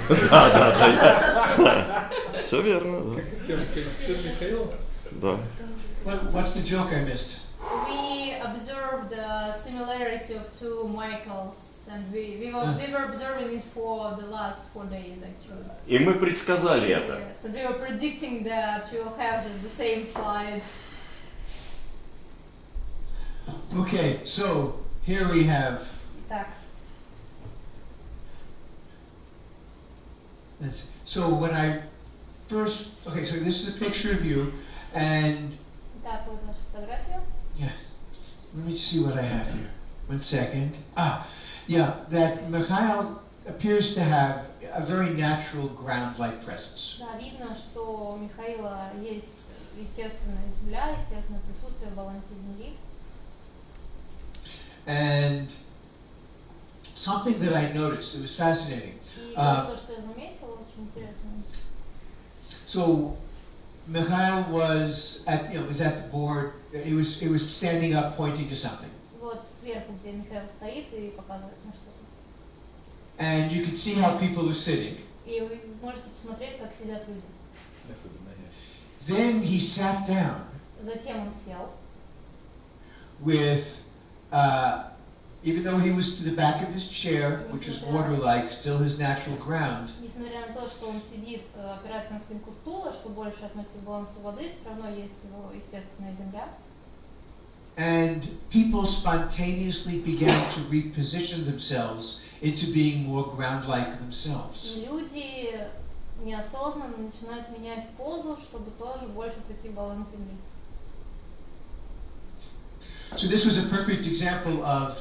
Да. Все верно, да. Михаила? Да. What's the joke I missed? We observed the similarity of two Michaels, and we were observing it for the last 4 days actually. И мы предсказали это. Yes, and we were predicting that we will have the same slide. Okay, so here we have. Так. So when I first, okay, so this is a picture of you, and Так, вот наша фотография. yeah, let me see what I have here. 1 second. Yeah, that Mikhail appears to have a very natural ground-like presence. Да, видно, что у Михаила есть естественная земля, естественное присутствие в балансе земли. And something that I noticed, it was fascinating. И то, что я заметила, очень интересно. So Mikhail was at the board. He was standing up, pointing to something. Вот сверху, где Михаил стоит и показывает на что-то. And you could see how people were sitting. И вы можете посмотреть, как сидят люди. Then he sat down. Затем он сел. With, even though he was to the back of his chair, which is water-like, still his natural ground. Несмотря на то, что он сидит, опирается на спинку стула, что больше относится к балансу воды, все равно есть его естественная земля. And people spontaneously began to reposition themselves into being more ground-like themselves. И люди неосознанно начинают менять позу, чтобы тоже больше прийти в баланс земли. So this was a perfect example of,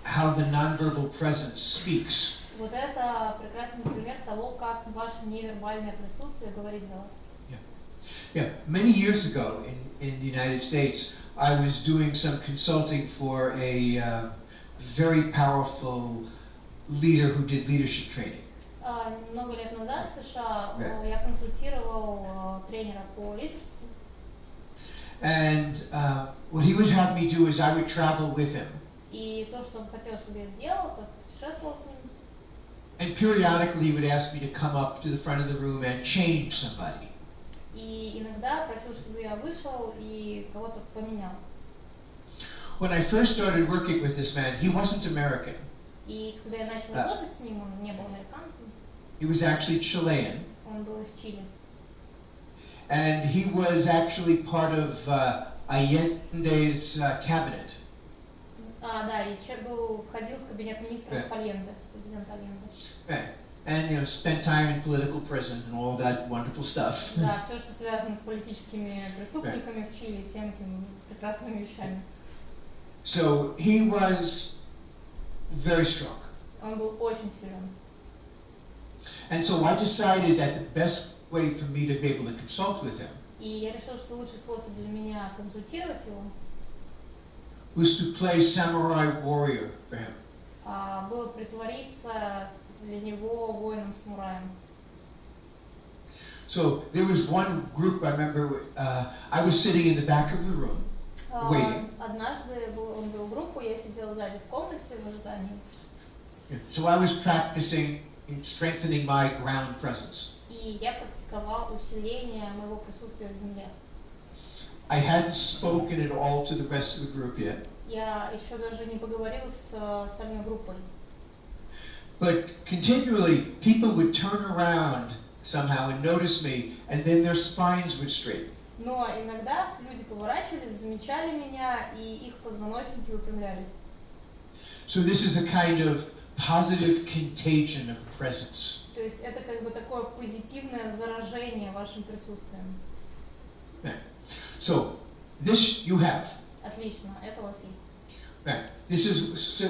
how the nonverbal presence speaks. Вот это прекрасный пример того, как ваше невербальное присутствие говорит за вас. Yeah, many years ago in the United States, I was doing some consulting for a very powerful leader who did leadership training. Много лет назад в США я консультировал тренера по лидерству. And what he would have me do is I would travel with him. И то, что он хотел, чтобы я сделал, это путешествовал с ним. And periodically he would ask me to come up to the front of the room and change somebody. И иногда просил, чтобы я вышел и кого-то поменял. When I first started working with this man, he wasn't American. И когда я начал работать с ним, он не был американцем. He was actually Chilean. Он был из Чили. And he was actually part of Allende's cabinet. Да, и входил в кабинет министров Алленде, президента Алленде. Right. And spent time in political prison and all that wonderful stuff. Да, все, что связано с политическими преступниками в Чили, всем этим прекрасными вещами. So he was very strong. Он был очень силен. And so I decided that the best way for me to be able to consult with him И я решила, что лучший способ для меня консультировать его was to play samurai warrior for him. было притвориться для него воином-самураем. So there was one group I remember. I was sitting in the back of the room, waiting. Однажды он вел группу, я сидела сзади в комнате в ожидании. So I was practicing strengthening my ground presence. И я практиковал усиление моего присутствия в земле. I hadn't spoken at all to the rest of the group yet. Я еще даже не поговорил с остальной группой. But continually, people would turn around somehow and notice me, and then their spines would straighten. Но иногда люди поворачивались, замечали меня, и их позвоночники выпрямлялись. So this is a kind of positive contagion of presence. То есть это как бы такое позитивное заражение вашим присутствием. Right. So this you have. Отлично, это у вас есть. Right.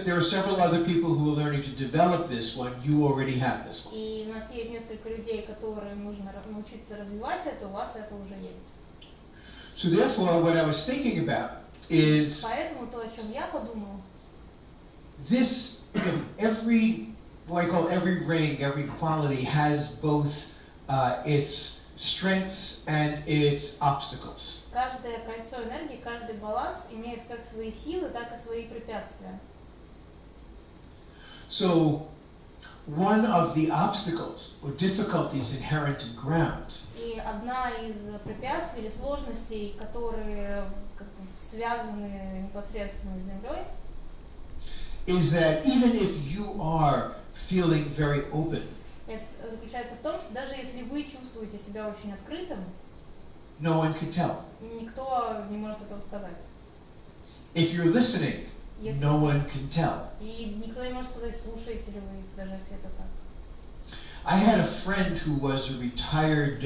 There are several other people who are learning to develop this one. You already have this one. И у нас есть несколько людей, которым нужно научиться развивать это, у вас это уже есть. So therefore, what I was thinking about is Поэтому то, о чем я подумал, this. What I call every ring, every quality has both its strengths and its obstacles. каждое кольцо энергии, каждый баланс имеет как свои силы, так и свои препятствия. So one of the obstacles or difficulties inherent in ground И одна из препятствий или сложностей, которые как бы связаны непосредственно с землей, is that even if you are feeling very open, это заключается в том, что даже если вы чувствуете себя очень открытым, no one can tell. никто не может этого сказать. If you're listening, Если- no one can tell. И никто не может сказать, слушаете ли вы, даже если это так. I had a friend who was a retired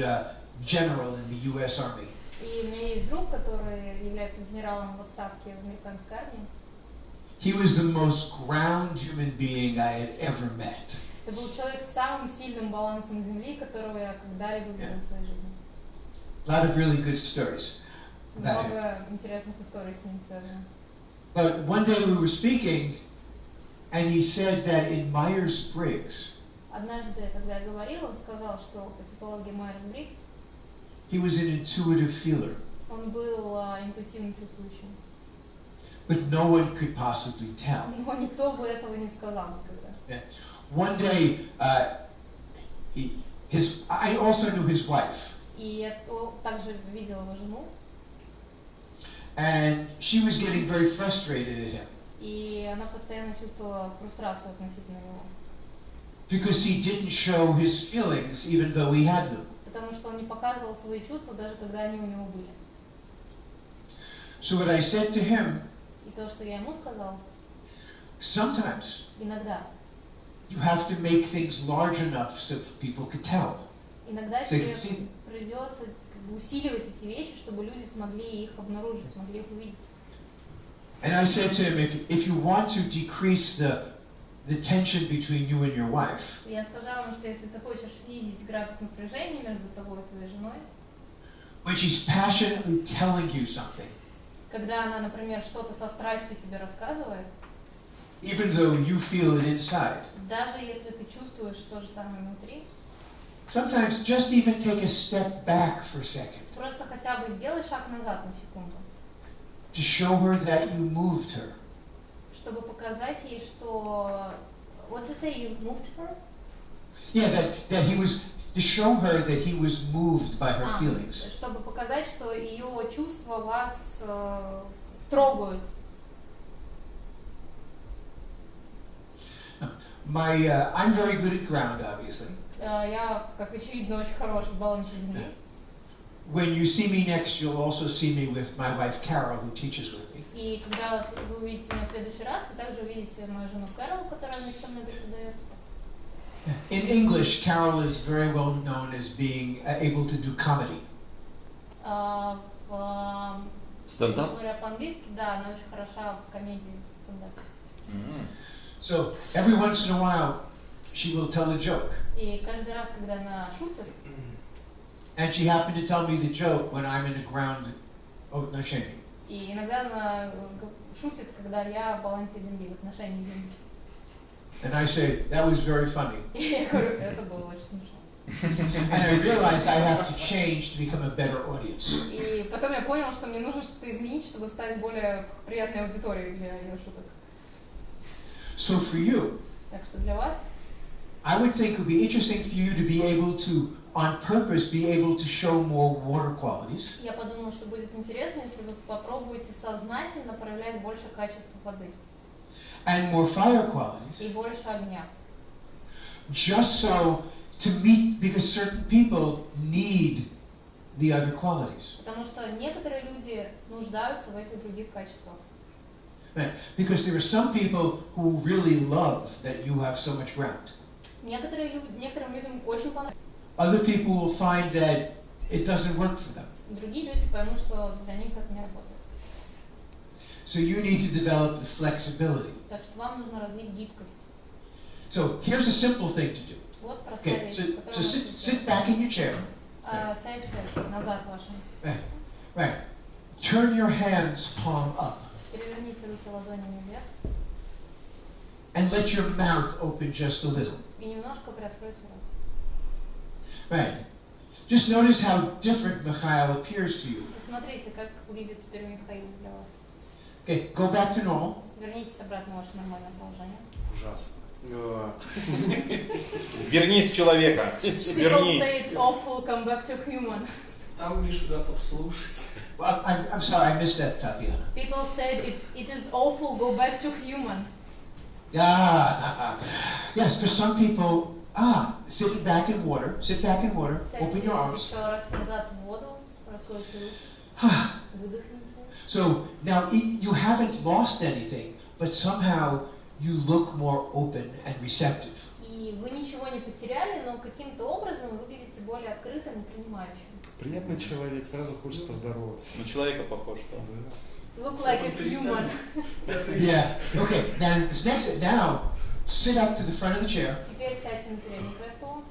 general in the U.S. Army. И у меня есть друг, который является генералом в отставке в американской армии. He was the most ground human being I had ever met. Это был человек с самым сильным балансом земли, которого я когда-либо видел в своей жизни. A lot of really good stories about him. Много интересных историй с ним связано. But one day we were speaking, and he said that in Myers-Briggs, Однажды, когда я говорила, он сказал, что по типологии Майерс-Бриггс he was an intuitive feeler, он был интуитивно чувствующим. but no one could possibly tell. Но никто бы этого не сказал никогда. One day, I also knew his wife, И я также видела его жену, and she was getting very frustrated at him и она постоянно чувствовала фрустрацию относительно него. because he didn't show his feelings even though he had them. Потому что он не показывал свои чувства, даже когда они у него были. So what I said to him, И то, что я ему сказал, sometimes иногда you have to make things large enough so people could tell. Иногда So you тебе can see. придется как бы усиливать эти вещи, чтобы люди смогли их обнаружить, смогли их увидеть. And I said to him, if you want to decrease the tension between you and your wife, И я сказала ему, что если ты хочешь снизить градус напряжения между тобой и твоей женой, when she's passionately telling you something, когда она, например, что-то со страстью тебе рассказывает, even though you feel it inside, даже если ты чувствуешь то же самое внутри, sometimes just even take a step back for a second просто хотя бы сделай шаг назад на секунду, to show her that you moved her. чтобы показать ей, что... What you say, you moved her? Yeah, that he was, to show her that he was moved by her feelings. Чтобы показать, что ее чувства вас трогают. I'm very good at ground, obviously. Я, как очевидно, очень хорош в балансе земли. When you see me next, you'll also see me with my wife Carol, who teaches with me. И когда вы увидите меня в следующий раз, вы также увидите мою жену Кэрол, которая вместе со мной преподает. In English, Carol is very well known as being able to do comedy. Стендап? Говоря по-английски, да, она очень хороша в комедии, в стендапе. So every once in a while, she will tell a joke. И каждый раз, когда она шутит, And she happened to tell me the joke when I'm in the ground отношении. и иногда она шутит, когда я в балансе земли, в отношении земли. And I say, that was very funny. И я говорю, это было очень смешно. And I realized I have to change to become a better audience. И потом я понял, что мне нужно что-то изменить, чтобы стать более приятной аудиторией для ее шуток. So for you, Так что для вас I would think it would be interesting for you to be able to, on purpose, be able to show more water qualities. я подумала, что будет интересно, если вы попробуете сознательно проявлять больше качества воды And more fire qualities. и больше огня. Just so to meet, because certain people need the other qualities. Потому что некоторые люди нуждаются в этих других качествах. Right? Because there are some people who really love that you have so much ground. Некоторым людям очень понравится. Other people will find that it doesn't work for them. Другие люди поймут, что для них это не работает. So you need to develop the flexibility. Так что вам нужно развить гибкость. So here's a simple thing to do. Вот простая Okay, вещь, so которую sit back in your chair. Сядьте назад вашим. Right. Turn your hands palm up. Переверните руки ладонями вверх And let your mouth open just a little. и немножко приоткройте рот. Right. Just notice how different Mikhail appears to you. Посмотрите, как выглядит теперь Михаил для вас. Okay, go back to normal. Вернитесь обратно в ваше нормальное положение. Ужасно. Вернись в человека. People say Вернись. it's awful, come back to human. Там лишь готов слушать. Well, I'm sorry, I missed that, Tatiana. People said it is awful, go back to human. Yes, for some people, sit back in water, open your arms. Еще раз назад в воду, раскройте руки, выдохните. So now you haven't lost anything, but somehow you look more open and receptive. И вы ничего не потеряли, но каким-то образом выглядите более открытым и принимающим. Приятный человек, сразу хочется поздороваться. На человека похож. Look like a human. Yeah. Okay. Now, sit up to the front of the chair. Teперь сядьте на передний край стула.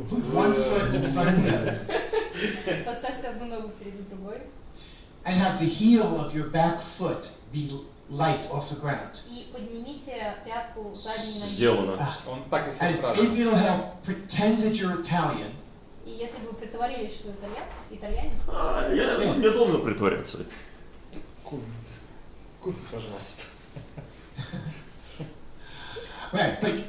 Put one foot in front of the other, Поставьте одну ногу впереди другой. and have the heel of your back foot be light off the ground. И поднимите пятку задней ноги. Сделано. Он так и And сел сразу. if it'll help, pretend that you're Italian. И если бы вы притворились, что итальянец, Я не должен притворяться. Кофе, пожалуйста. Right, but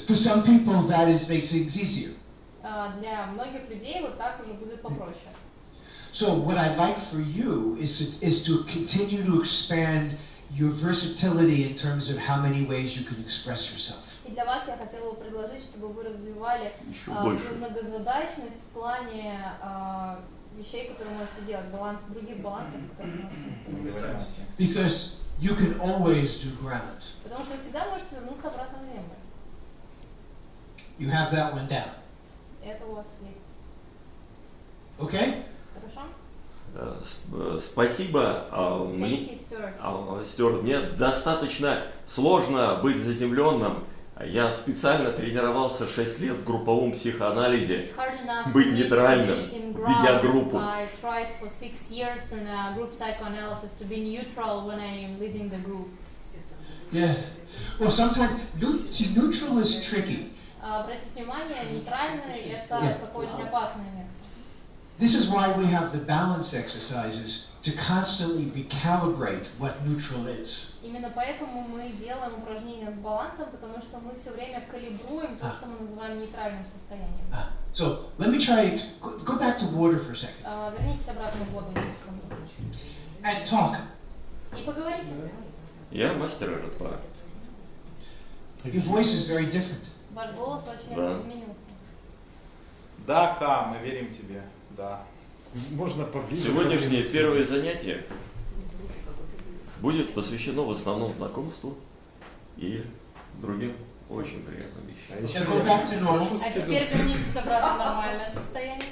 for some people that makes things easier. для многих людей вот так уже будет попроще. So what I'd like for you is to continue to expand your versatility in terms of how many ways you can express yourself. И для вас я хотела бы предложить, чтобы вы развивали Еще больше. свою многозадачность в плане вещей, которые можете делать, других балансов, которые можете делать. Because you can always do ground. Потому что вы всегда можете вернуться обратно на землю. You have that one down. Это у вас есть. Okay? Хорошо? Спасибо. Thank you, Стюарт. Стюарт, мне достаточно сложно быть заземленным. Я специально тренировался 6 лет в групповом психоанализе. It's hard enough Быть for me to нейтральным, be in ведя ground. группу. I tried for 6 years in group psychoanalysis to be neutral when I am leading the group. Yeah. Well, sometimes neutral is tricky. Обратите внимание, нейтральный это Yes. такое очень опасное место. This is why we have the balance exercises to constantly recalibrate what neutral is. Именно поэтому мы делаем упражнения с балансом, потому что мы все время калибруем то, что мы называем нейтральным состоянием. So let me try, go back to water for a second Вернитесь обратно в воду and talk. и поговорите. Я мастер этого. Your voice is very different. Ваш голос очень Да. изменился. Да, Ка, мы верим тебе. Да. Можно поближе. Сегодняшнее первое занятие будет посвящено в основном знакомству и другим очень приятным вещам. And go back to normal А теперь вернитесь обратно в нормальное состояние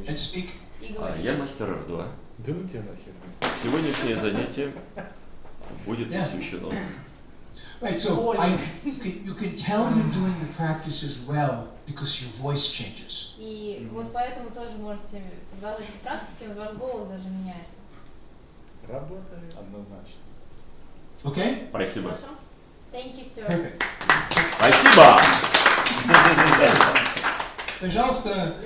and speak. и говорите. Я мастер R2. Да ну тебя нахер. Сегодняшнее занятие будет посвящено. Right, so you can tell you're doing the practices well because your voice changes. И вот поэтому тоже можете продолжать практики, ваш голос даже меняется. Работает. Однозначно. Okay? Спасибо. Хорошо? Thank you, Stuart. Perfect. Спасибо! Пожалуйста.